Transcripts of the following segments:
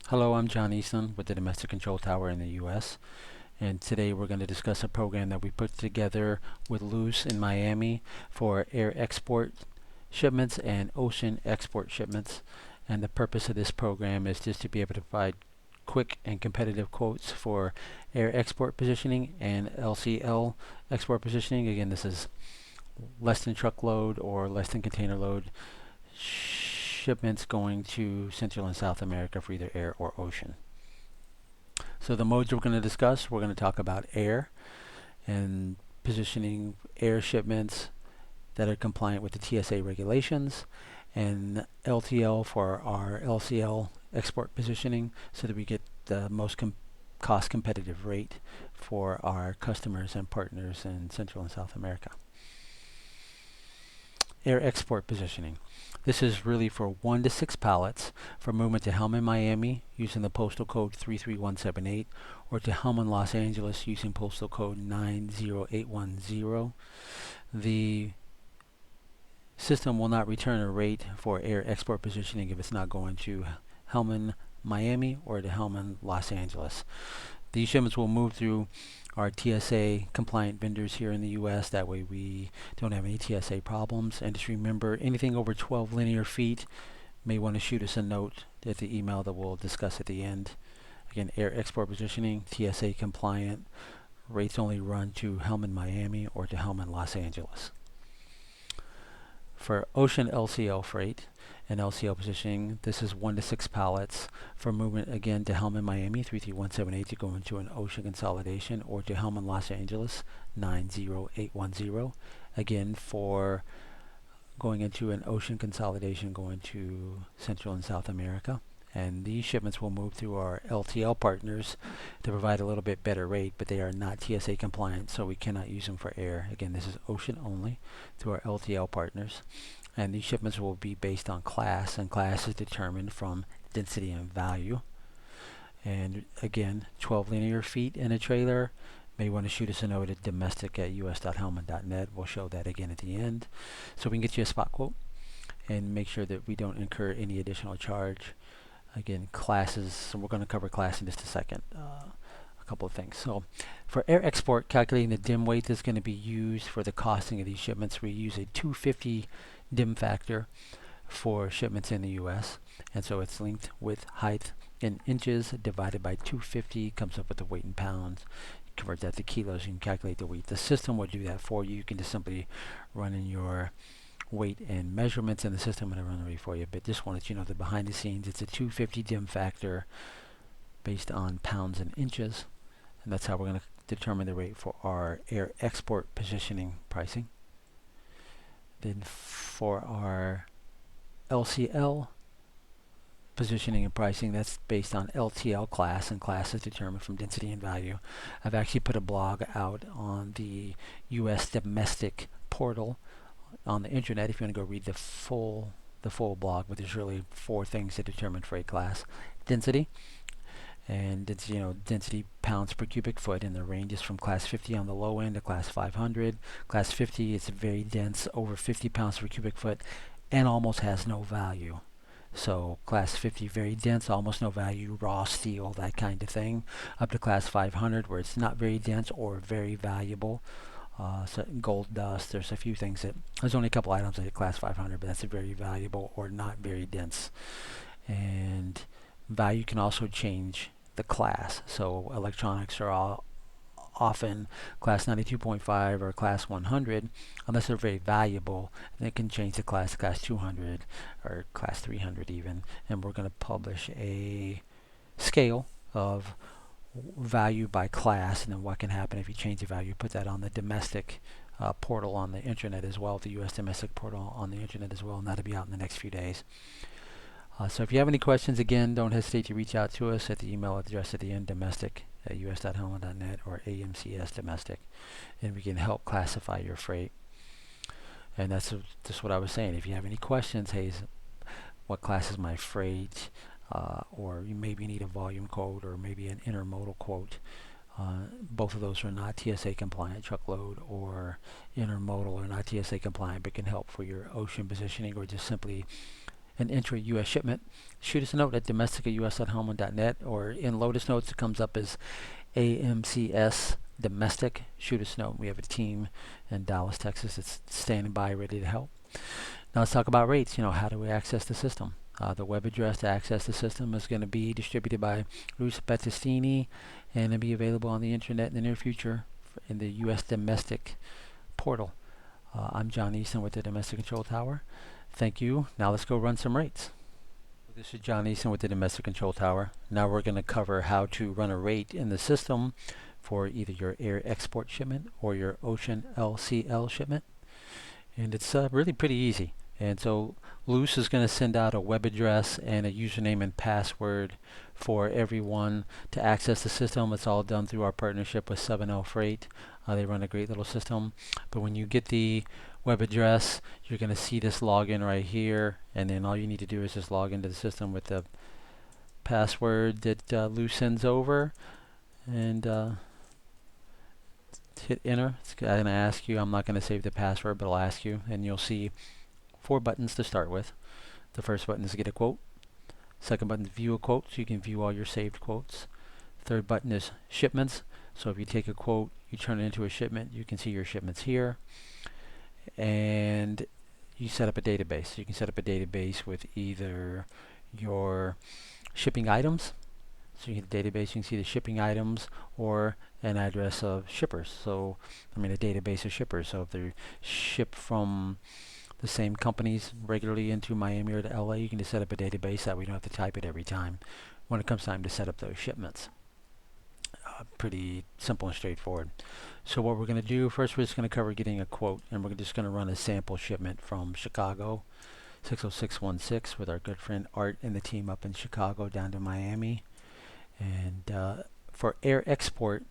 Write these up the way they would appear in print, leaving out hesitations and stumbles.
Hello, I'm John Easton with the Domestic Control Tower in the US, and today we're going to discuss a program that we put together with Luce in Miami for air export shipments and ocean export shipments. And the purpose of this program is just to be able to provide quick and competitive quotes for air export positioning and LCL export positioning. Again, this is less than truckload or less than container load shipments going to Central and South America for either air or ocean. So the modes we're going to discuss, we're going to talk about air and positioning air shipments that are compliant with the TSA regulations, and LTL for our LCL export positioning so that we get the most cost competitive rate for our customers and partners in Central and South America. Air export positioning. This is really for 1 to 6 pallets for movement to Hellman, Miami using the postal code 33178 or to Hellman, Los Angeles using postal code 90810. The system will not return a rate for air export positioning if it's not going to Hellman, Miami or to Hellman, Los Angeles. These shipments will move through our TSA compliant vendors here in the US. That way we don't have any TSA problems. And just remember, anything over 12 linear feet, may want to shoot us a note at the email that we'll discuss at the end. Again, air export positioning, TSA compliant. Rates only run to Hellman, Miami or to Hellman, Los Angeles. For ocean LCL freight and LCL positioning, this is 1 to 6 pallets for movement again to Hellman, Miami 33178 to go into an ocean consolidation or to Hellman, Los Angeles 90810. Again, for going into an ocean consolidation going to Central and South America. And these shipments will move through our LTL partners to provide a little bit better rate, but they are not TSA compliant, so we cannot use them for air. Again, this is ocean only through our LTL partners. And these shipments will be based on class, and class is determined from density and value. And again, 12 linear feet in a trailer. May want to shoot us a note at domestic@us.hellman.net. We'll show that again at the end. So we can get you a spot quote and make sure that we don't incur any additional charge. Again, classes, so we're going to cover class in just a second. A couple of things. So for air export, calculating the dim weight that's going to be used for the costing of these shipments, we use a 250 dim factor for shipments in the US. And so it's linked with height in inches divided by 250, comes up with the weight in pounds. You convert that to kilos, you can calculate the weight. The system will do that for you. You can just simply run in your weight and measurements in the system and run the rate for you. But just wanted you to know that behind the scenes, it's a 250 dim factor based on pounds and inches. And that's how we're going to determine the rate for our air export positioning pricing. Then for our LCL positioning and pricing, that's based on LTL class, and class is determined from density and value. I've actually put a blog out on the US domestic portal on the internet if you want to go read the full blog, but there's really 4 things that determine freight class. Density, and it's density pounds per cubic foot, and the range is from class 50 on the low end to class 500. Class 50 is very dense, over 50 pounds per cubic foot, and almost has no value. So class 50, very dense, almost no value, raw steel, that kind of thing, up to class 500 where it's not very dense or very valuable. So gold dust, there's a few things there's only a couple items at class 500, but that's a very valuable or not very dense. And value can also change the class. So electronics are all often class 92.5 or class 100 unless they're very valuable, and it can change the class to class 200 or class 300 even. And we're going to publish a scale of value by class, and then what can happen if you change the value. Put that on the domestic portal on the internet as well, the US domestic portal on the internet as well, and that'll be out in the next few days. So if you have any questions, again, don't hesitate to reach out to us at the email address at the end, domestic@us.hellman.net or AMCS domestic, and we can help classify your freight. And that's just what I was saying. If you have any questions, hey, what class is my freight? Or you maybe need a volume quote or maybe an intermodal quote. Both of those are not TSA compliant. Truckload or intermodal are not TSA compliant, but can help for your ocean positioning or just simply an intra-US shipment, shoot us a note at domestic@us.helman.net, or in Lotus Notes it comes up as AMCS Domestic. Shoot us a note. We have a team in Dallas, Texas that's standing by ready to help. Now let's talk about rates. How do we access the system? The web address to access the system is going to be distributed by Bruce Battistini, and it'll be available on the internet in the near future in the U.S. Domestic portal. I'm John Easton with the Domestic Control Tower. Thank you. Now let's go run some rates. This is John Easton with the Domestic Control Tower. Now we're going to cover how to run a rate in the system for either your air export shipment or your ocean LCL shipment. And it's really pretty easy. And so Luce is going to send out a web address and a username and password for everyone to access the system. It's all done through our partnership with 7L Freight. They run a great little system. But when you get the web address, you're going to see this login right here. And then all you need to do is just log into the system with the password that Luce sends over. And hit enter. It's going to ask you. I'm not going to save the password, but I'll ask you. And you'll see 4 buttons to start with. The first button is get a quote. Second button is view a quote, so you can view all your saved quotes. Third button is shipments. So if you take a quote, you turn it into a shipment, you can see your shipments here. And you set up a database. You can set up a database with either your shipping items. So you get a database, you can see the shipping items, or an address of shippers. So, a database of shippers. So if they ship from the same companies regularly into Miami or to LA, you can just set up a database that we don't have to type it every time when it comes time to set up those shipments. Pretty simple and straightforward. So what we're going to do, first we're just going to cover getting a quote, and we're just going to run a sample shipment from Chicago 60616 with our good friend Art and the team up in Chicago down to Miami. And for air export,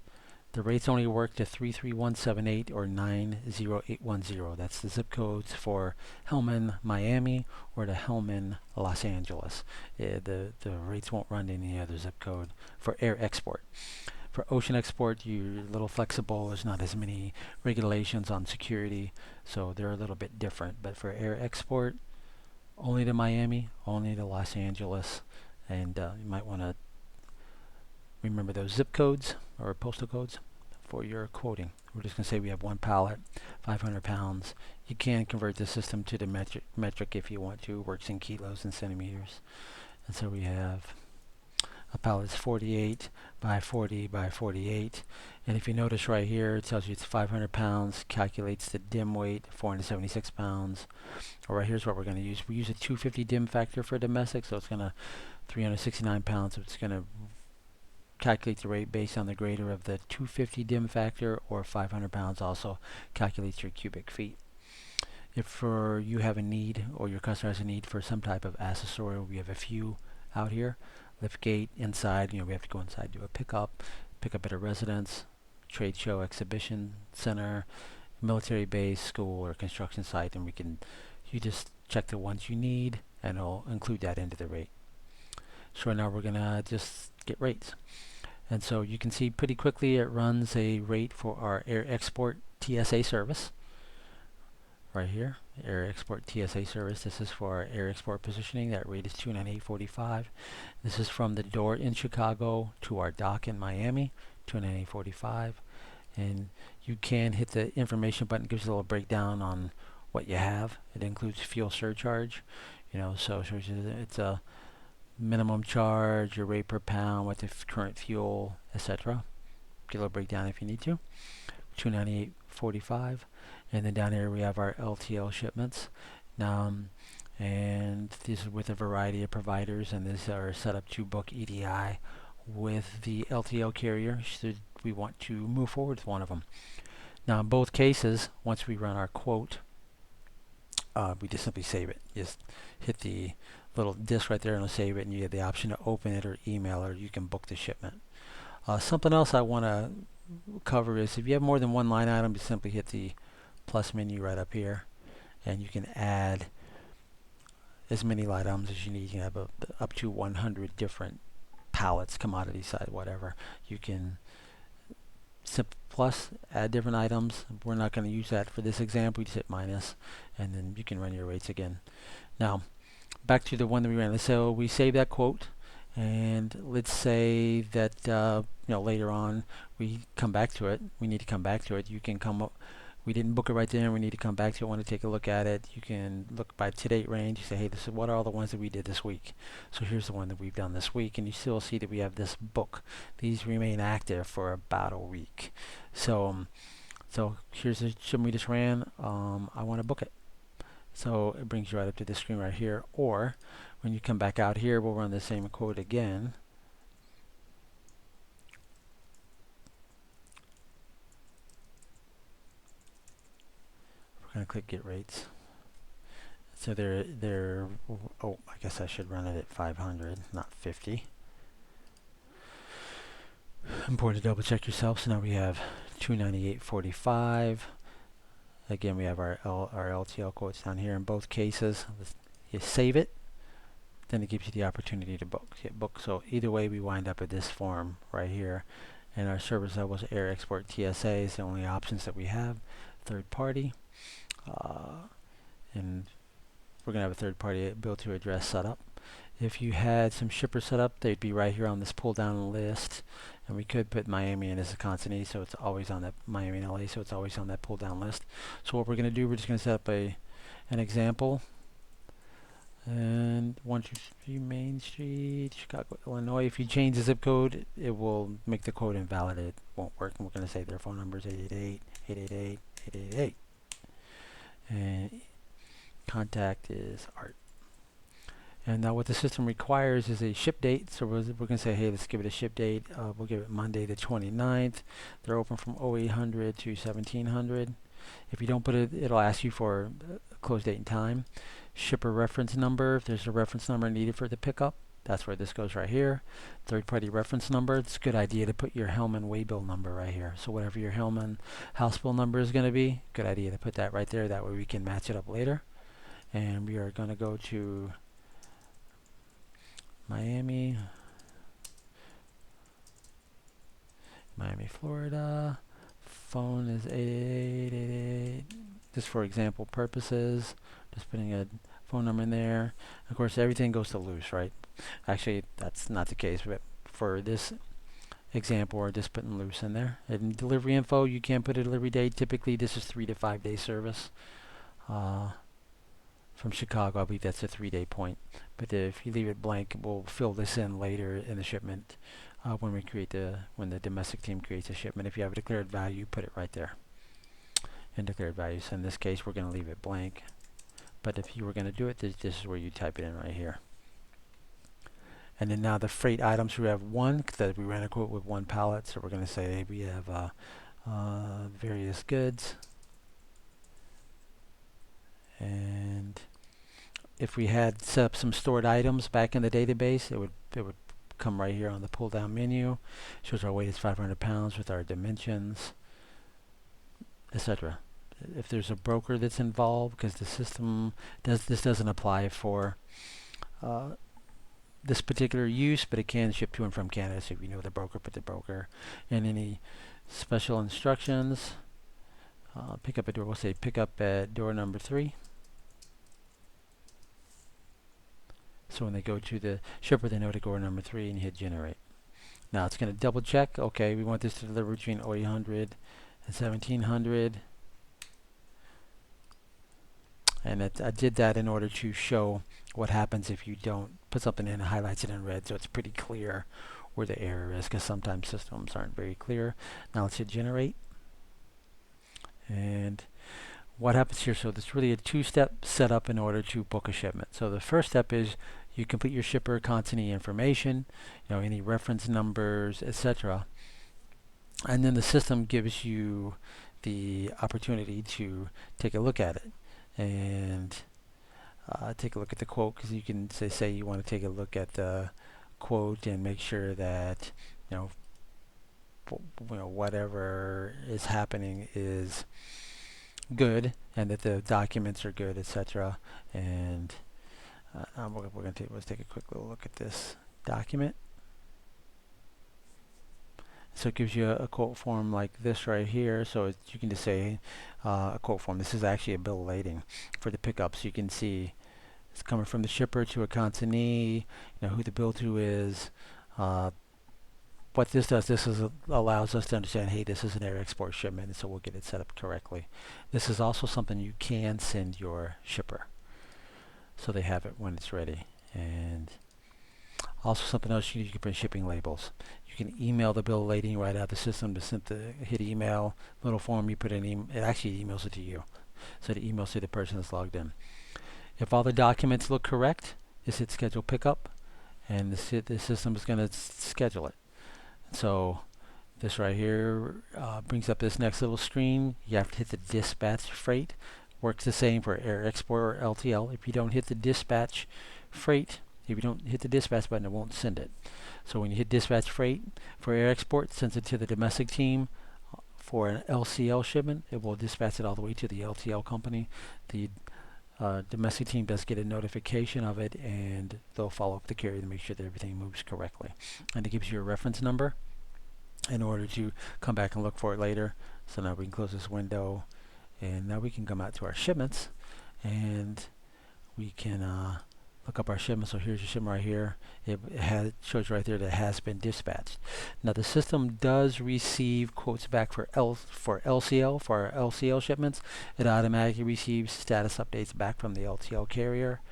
the rates only work to 33178 or 90810. That's the zip codes for Hellman, Miami, or to Hellman, Los Angeles. The rates won't run to any other zip code for air export. For ocean export, you're a little flexible. There's not as many regulations on security, so they're a little bit different. But for air export, only to Miami, only to Los Angeles, and you might want to remember those zip codes or postal codes for your quoting. We're just going to say we have 1 pallet, 500 pounds. You can convert the system to the metric if you want to. It works in kilos and centimeters. And so we have a pallet is 48 by 40 by 48. And if you notice right here, it tells you it's 500 pounds, calculates the dim weight, 476 pounds. Or right here's what we're going to use. We use a 250 dim factor for domestic, so it's going to 369 pounds. So it's going to calculate the rate based on the greater of the 250 dim factor, or 500 pounds also calculates your cubic feet. If you have a need, or your customer has a need for some type of accessorial, we have a few out here. Lift gate inside, we have to go inside, do a pick up at a residence, trade show, exhibition center, military base, school, or construction site, and you just check the ones you need, and it'll include that into the rate. So now we're gonna just get rates. And so you can see pretty quickly it runs a rate for our air export TSA service. Right here, air export TSA service. This is for our air export positioning. That rate is $298.45. This is from the door in Chicago to our dock in Miami, $298.45. And you can hit the information button. It gives you a little breakdown on what you have. It includes fuel surcharge. So it's a minimum charge, your rate per pound, what the current fuel, etc. Get a little breakdown if you need to. $298.45. And then down here we have our LTL shipments. And these is with a variety of providers, and these are set up to book EDI with the LTL carrier should we want to move forward with one of them. Now in both cases, once we run our quote, we just simply save it. Just hit the little disk right there and it'll save it, and you have the option to open it or email, or you can book the shipment. Something else I want to cover is if you have more than one line item, just simply hit the plus menu right up here, and you can add as many line items as you need. You can have up to 100 different pallets, commodity side, whatever. You can plus add different items. We're not going to use that for this example. You just hit minus, and then you can run your rates again. Now, back to the one that we ran. So we save that quote, and let's say that later on we come back to it. We need to come back to it. You can come up. We didn't book it right there, and we need to come back to it. Want to take a look at it? You can look by to date range. You say, hey, this is what are all the ones that we did this week. So here's the one that we've done this week, and you still see that we have this book. These remain active for about a week. So here's the shipment we just ran. I want to book it. So it brings you right up to this screen right here. Or when you come back out here, we'll run the same quote again. We're going to click Get Rates. So oh, I guess I should run it at 500, not 50. Important to double check yourself. So now we have 298.45. Again, we have our LCL quotes down here in both cases. You save it, then it gives you the opportunity to book. Hit book. So either way, we wind up at this form right here. And our service levels, air export TSA is the only options that we have. Third party. And we're going to have a third party bill to address set up. If you had some shippers set up, they'd be right here on this pull down list. And we could put Miami in as a consonant, so it's always on that Miami and LA, so it's always on that pull down list. So what we're going to do, we're just going to set up an example. And 123 Main Street, Chicago, Illinois. If you change the zip code, it will make the code invalid. It won't work. And we're going to say their phone number is 888-888-888. And contact is Art. And now what the system requires is a ship date. So we're going to say, hey, let's give it a ship date. We'll give it Monday the 29th. They're open from 0800 to 1700. If you don't put it, it'll ask you for close date and time. Shipper reference number. If there's a reference number needed for the pickup, that's where this goes right here. Third party reference number. It's a good idea to put your Hellman waybill number right here. So whatever your Hellman house bill number is going to be, good idea to put that right there. That way we can match it up later. And we are going to go to Miami, Florida. Phone is 888. Just for example purposes, just putting a phone number in there. Of course, everything goes to loose, right? Actually, that's not the case, but for this example, we're just putting loose in there. And delivery info, you can put a delivery date. Typically, this is 3 to 5 day service. From Chicago, I believe that's a 3-day point. But if you leave it blank, we'll fill this in later in the shipment when the domestic team creates a shipment. If you have a declared value, put it right there in declared values. In this case, we're going to leave it blank. But if you were going to do it, this is where you type it in right here. And then now the freight items, we have one, because we ran a quote with one pallet, so we're going to say we have various goods. And if we had set up some stored items back in the database, it would come right here on the pull down menu. Shows our weight is 500 pounds with our dimensions, etc. If there's a broker that's involved, because the system doesn't apply for this particular use, but it can ship to and from Canada. So if you know the broker, put the broker. And any special instructions, pick up at door. We'll say pick up at door number 3. So when they go to the shipper, they know to go to number 3 and hit generate. Now it's going to double check. Okay, we want this to deliver between 800 and 1700. And I did that in order to show what happens if you don't put something in and highlights it in red, so it's pretty clear where the error is, because sometimes systems aren't very clear. Now let's hit generate. And what happens here, so there's really a 2-step setup in order to book a shipment. So the first step is you complete your shipper consignee information, any reference numbers, etc. And then the system gives you the opportunity to take a look at it and take a look at the quote, because you can say you want to take a look at the quote and make sure that whatever is happening is good and that the documents are good, etc. And let's take a quick little look at this document. So it gives you a quote form like this right here. So you can just say a quote form. This is actually a bill of lading for the pickup, so you can see It's coming from the shipper to a consignee, who the bill to is. Uh, what this does, allows us to understand, hey, this is an air export shipment, and so we'll get it set up correctly. This is also something you can send your shipper, so they have it when it's ready. And also something else, you can print shipping labels. You can email the bill of lading right out of the system. Hit email, little form you put in, it actually emails it to you. So it emails to the person that's logged in. If all the documents look correct, just hit schedule pickup, and the system is going to schedule it. So this right here brings up this next little screen. You have to hit the dispatch freight. Works the same for air export or LTL. If you don't hit the dispatch freight, if you don't hit the dispatch button, it won't send it. So when you hit dispatch freight for air export, it sends it to the domestic team. For an LCL shipment, it will dispatch it all the way to the LTL company. The domestic team does get a notification of it, and they'll follow up the carrier to make sure that everything moves correctly. And it gives you a reference number in order to come back and look for it later. So now we can close this window, and now we can come out to our shipments, and we can look up our shipment. So here's your shipment right here. It shows right there that it has been dispatched. Now the system does receive quotes back for LCL, for our LCL shipments. It automatically receives status updates back from the LTL carrier.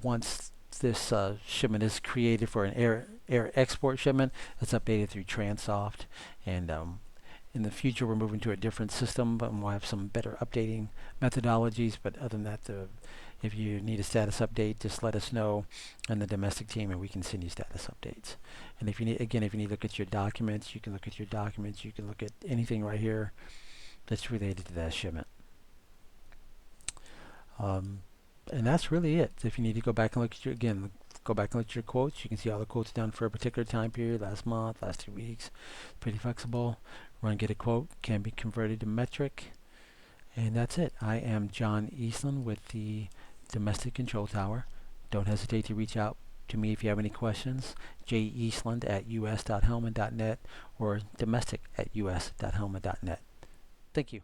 Once this shipment is created for an air export shipment, it's updated through Transoft, and in the future we're moving to a different system, but we'll have some better updating methodologies. But other than that, if you need a status update, just let us know in the domestic team, and we can send you status updates. And if you need to look at your documents, you can look at your documents. You can look at anything right here that's related to that shipment. And that's really it. If you need to go back and look at your quotes. You can see all the quotes done for a particular time period, last month, last 2 weeks. Pretty flexible. Run, get a quote, can be converted to metric. And that's it. I am John Eastland with the Domestic Control Tower. Don't hesitate to reach out to me if you have any questions. jeastland@us.helman.net or domestic@us.helman.net. Thank you.